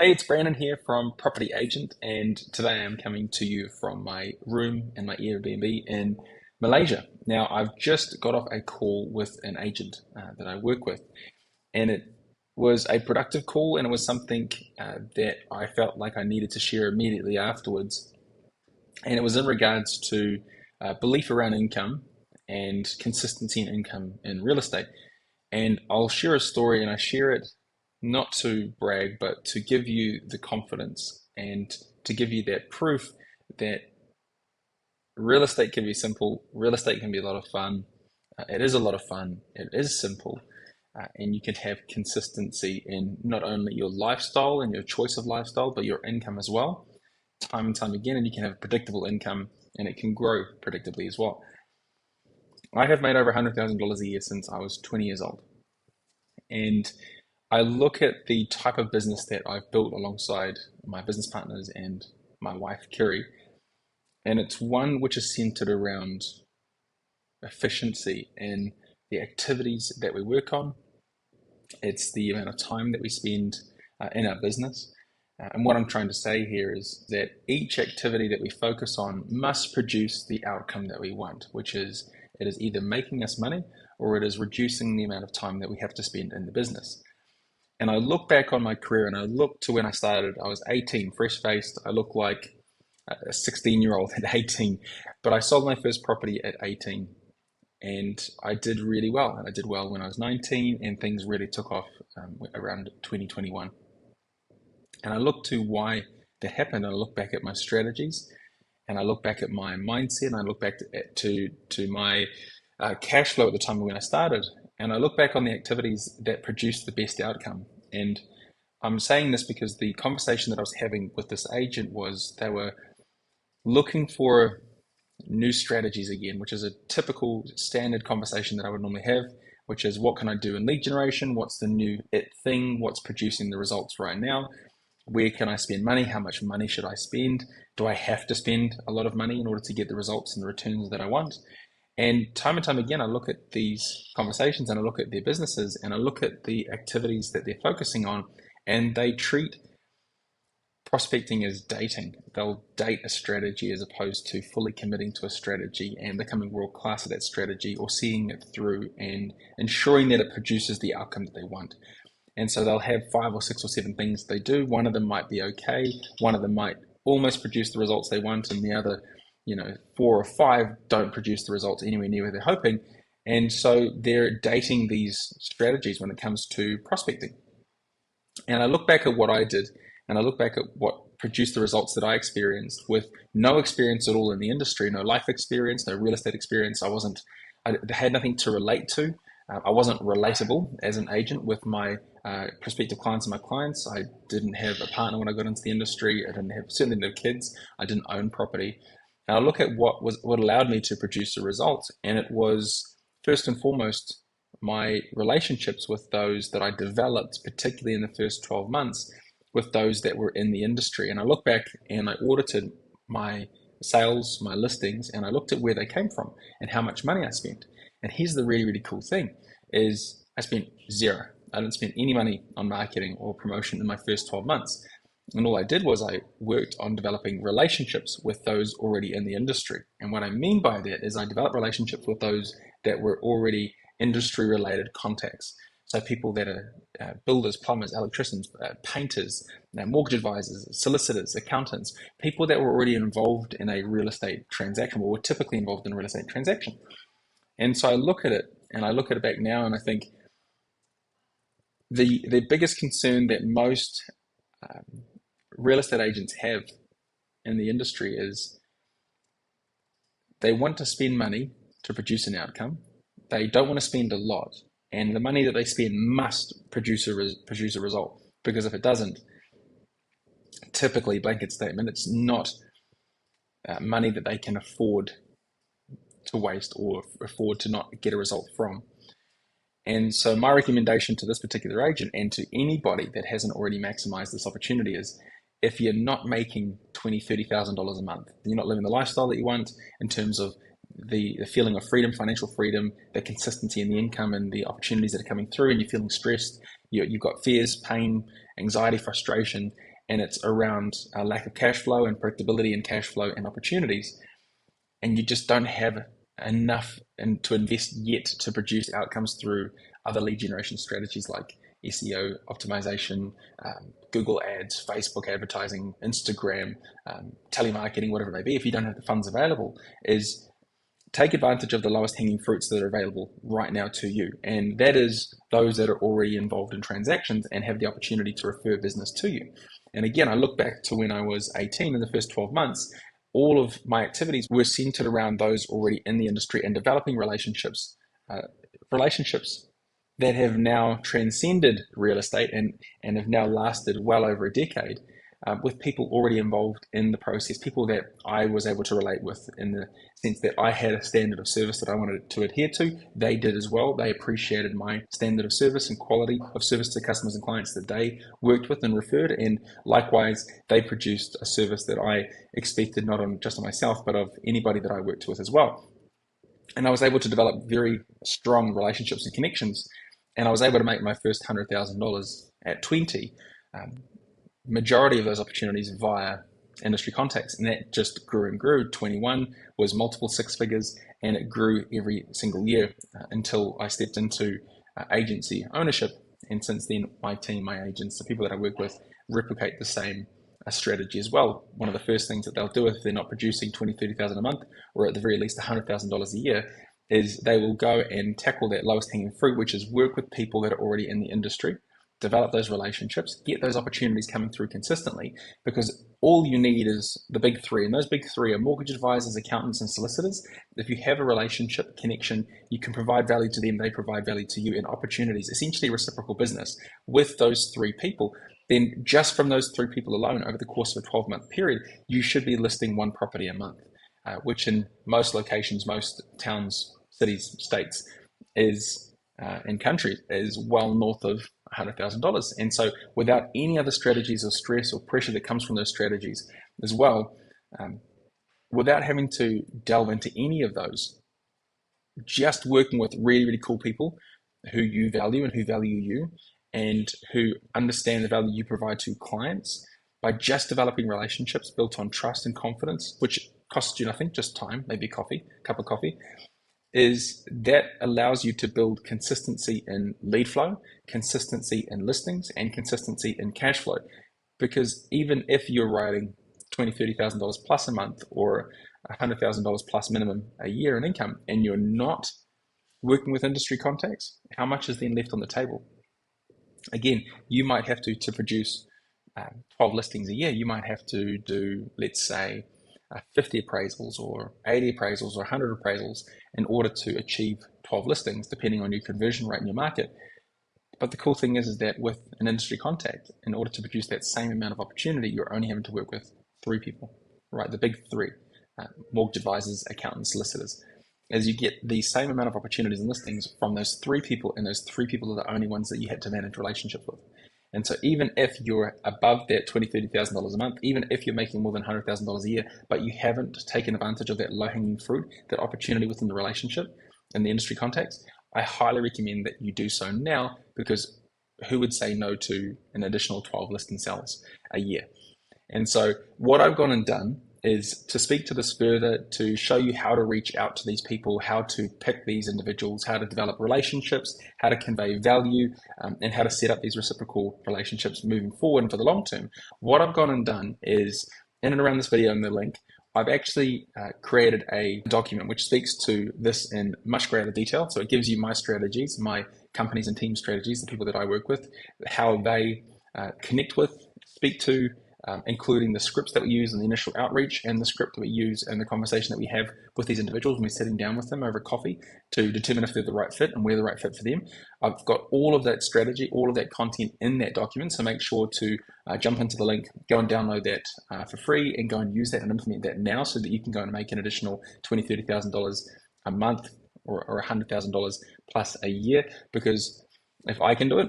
Hey, it's Brandon here from Property Agent, and today I'm coming to you from my room and my Airbnb in Malaysia. Now, I've just got off a call with an agent that I work with, and it was a productive call, and it was something that I felt like I needed to share immediately afterwards. And it was in regards to belief around income and consistency in income in real estate. And I'll share a story, and I share it not to brag, but to give you the confidence and to give you that proof that real estate can be simple, real estate can be a lot of fun. It is a lot of fun, it is simple, and you can have consistency in not only your lifestyle and your choice of lifestyle, but your income as well, time and time again, and you can have predictable income and it can grow predictably as well. I have made over $100,000 a year since I was 20 years old. And I look at the type of business that I've built alongside my business partners and my wife, Kerry, and it's one which is centered around efficiency in the activities that we work on. It's the amount of time that we spend in our business. And what I'm trying to say here is that each activity that we focus on must produce the outcome that we want, which is it is either making us money or it is reducing the amount of time that we have to spend in the business. And I look back on my career and I look to when I started. I was 18, fresh faced. I look like a 16-year-old at 18, but I sold my first property at 18 and I did really well. And I did well when I was 19, and things really took off around 2021. And I look to why that happened. And I look back at my strategies and I look back at my mindset and I look back to my cash flow at the time when I started. And I look back on the activities that produced the best outcome. And I'm saying this because the conversation that I was having with this agent was they were looking for new strategies again, which is a typical standard conversation that I would normally have, which is what can I do in lead generation? What's the new it thing? What's producing the results right now? Where can I spend money? How much money should I spend? Do I have to spend a lot of money in order to get the results and the returns that I want? And time again, I look at these conversations and I look at their businesses and I look at the activities that they're focusing on, and they treat prospecting as dating. They'll date a strategy as opposed to fully committing to a strategy and becoming world class at that strategy or seeing it through and ensuring that it produces the outcome that they want. And so they'll have five or six or seven things they do. One of them might be okay, one of them might almost produce the results they want, and the other, four or five don't produce the results anywhere near where they're hoping. And so they're dating these strategies when it comes to prospecting. And I look back at what I did and I look back at what produced the results that I experienced with no experience at all in the industry, no life experience, no real estate experience. I had nothing to relate to. I wasn't relatable as an agent with my prospective clients and my clients. I didn't have a partner when I got into the industry. I certainly didn't have kids. I didn't own property. And I look at what allowed me to produce the results, and it was first and foremost my relationships with those that I developed, particularly in the first 12 months, with those that were in the industry. And I look back and I audited my sales, my listings, and I looked at where they came from and how much money I spent. And here's the really, really cool thing is I spent zero. I didn't spend any money on marketing or promotion in my first 12 months. And all I did was I worked on developing relationships with those already in the industry. And what I mean by that is I developed relationships with those that were already industry related contacts. So people that are builders, plumbers, electricians, painters, mortgage advisors, solicitors, accountants, people that were already involved in a real estate transaction, or were typically involved in a real estate transaction. And so I look at it and I look at it back now and I think the biggest concern that most real estate agents have in the industry is they want to spend money to produce an outcome. They don't want to spend a lot, and the money that they spend must produce a result. Because if it doesn't, typically blanket statement, it's not money that they can afford to waste or afford to not get a result from. And so my recommendation to this particular agent and to anybody that hasn't already maximized this opportunity is if you're not making $20,000, $30,000 a month, you're not living the lifestyle that you want in terms of the feeling of freedom, financial freedom, the consistency in the income and the opportunities that are coming through, and you're feeling stressed, you've got fears, pain, anxiety, frustration, and it's around a lack of cash flow and predictability and cash flow and opportunities, and you just don't have enough to invest yet to produce outcomes through other lead generation strategies like SEO optimization, Google ads, Facebook advertising, Instagram, telemarketing, whatever it may be. If you don't have the funds available, is take advantage of the lowest hanging fruits that are available right now to you. And that is those that are already involved in transactions and have the opportunity to refer business to you. And again, I look back to when I was 18 in the first 12 months, all of my activities were centered around those already in the industry and developing relationships, relationships that have now transcended real estate and have now lasted well over a decade, with people already involved in the process, people that I was able to relate with in the sense that I had a standard of service that I wanted to adhere to. They did as well. They appreciated my standard of service and quality of service to customers and clients that they worked with and referred. And likewise, they produced a service that I expected not on just on myself, but of anybody that I worked with as well. And I was able to develop very strong relationships and connections. And I was able to make my first $100,000 at 20. Majority of those opportunities via industry contacts, and that just grew and grew. 21 was multiple six figures, and it grew every single year until I stepped into agency ownership. And since then, my team, my agents, the people that I work with, replicate the same strategy as well. One of the first things that they'll do if they're not producing 20, 30,000 a month, or at the very least $100,000 a year, is they will go and tackle that lowest hanging fruit, which is work with people that are already in the industry, develop those relationships, get those opportunities coming through consistently, because all you need is the big three. And those big three are mortgage advisors, accountants, and solicitors. If you have a relationship connection, you can provide value to them, they provide value to you, and opportunities, essentially reciprocal business with those three people. Then just from those three people alone over the course of a 12-month period, you should be listing one property a month, which in most locations, most towns, cities, states, is in countries is well north of $100,000. And so without any other strategies or stress or pressure that comes from those strategies as well, without having to delve into any of those, just working with really, really cool people who you value and who value you and who understand the value you provide to clients, by just developing relationships built on trust and confidence, which costs you nothing, just time, maybe coffee, cup of coffee, is that allows you to build consistency in lead flow, consistency in listings, and consistency in cash flow. Because even if you're writing $20,000, $30,000 plus a month, or $100,000 plus minimum a year in income, and you're not working with industry contacts, how much is then left on the table? Again, you might have to produce 12 listings a year. You might have to do, let's say, 50 appraisals or 80 appraisals or 100 appraisals in order to achieve 12 listings, depending on your conversion rate in your market. But the cool thing is that with an industry contact, in order to produce that same amount of opportunity, you're only having to work with three people, right? The big three, mortgage advisors, accountants, solicitors. As you get the same amount of opportunities and listings from those three people, and those three people are the only ones that you had to manage relationships with. And so even if you're above that $20,000, $30,000 a month, even if you're making more than $100,000 a year, but you haven't taken advantage of that low-hanging fruit, that opportunity within the relationship and the industry context, I highly recommend that you do so now, because who would say no to an additional 12 listing sales a year? And so what I've gone and done is to speak to this further, to show you how to reach out to these people, how to pick these individuals, how to develop relationships, how to convey value, and how to set up these reciprocal relationships moving forward and for the long term. What I've gone and done is, in and around this video and the link, I've actually created a document which speaks to this in much greater detail. So it gives you my strategies, my companies and team strategies, the people that I work with, how they connect with, speak to, including the scripts that we use in the initial outreach and the script that we use and the conversation that we have with these individuals when we're sitting down with them over coffee to determine if they're the right fit and we're the right fit for them. I've got all of that strategy, all of that content in that document. So make sure to jump into the link, go and download that for free, and go and use that and implement that now, so that you can go and make an additional $20,000, $30,000 a month or $100,000 plus a year. Because if I can do it,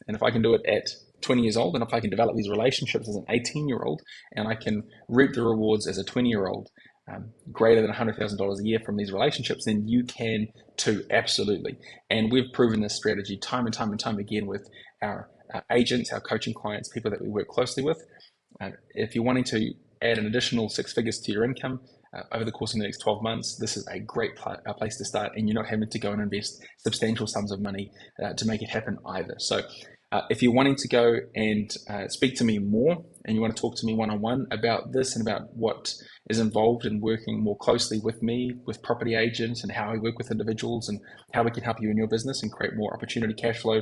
and if I can do it at 20 years old, and if I can develop these relationships as an 18-year-old, and I can reap the rewards as a 20-year-old, greater than $100,000 a year from these relationships, then you can too, absolutely. And we've proven this strategy time and time and time again with our agents, our coaching clients, people that we work closely with. If you're wanting to add an additional 6 figures to your income over the course of the next 12 months, this is a great place to start, and you're not having to go and invest substantial sums of money to make it happen either. So if you're wanting to go and speak to me more, and you want to talk to me one-on-one about this and about what is involved in working more closely with me, with property agents, and how I work with individuals, and how we can help you in your business and create more opportunity, cash flow,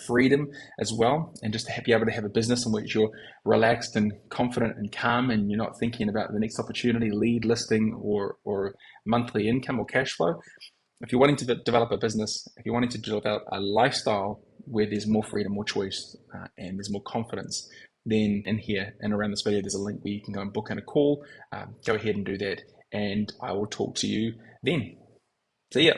freedom as well, and just to be able to have a business in which you're relaxed and confident and calm, and you're not thinking about the next opportunity, lead, listing, or monthly income or cash flow. If you're wanting to develop a business, if you're wanting to develop a lifestyle where there's more freedom, more choice, and there's more confidence, then in here and around this video, there's a link where you can go and book in a call. Go ahead and do that, and I will talk to you then. See ya.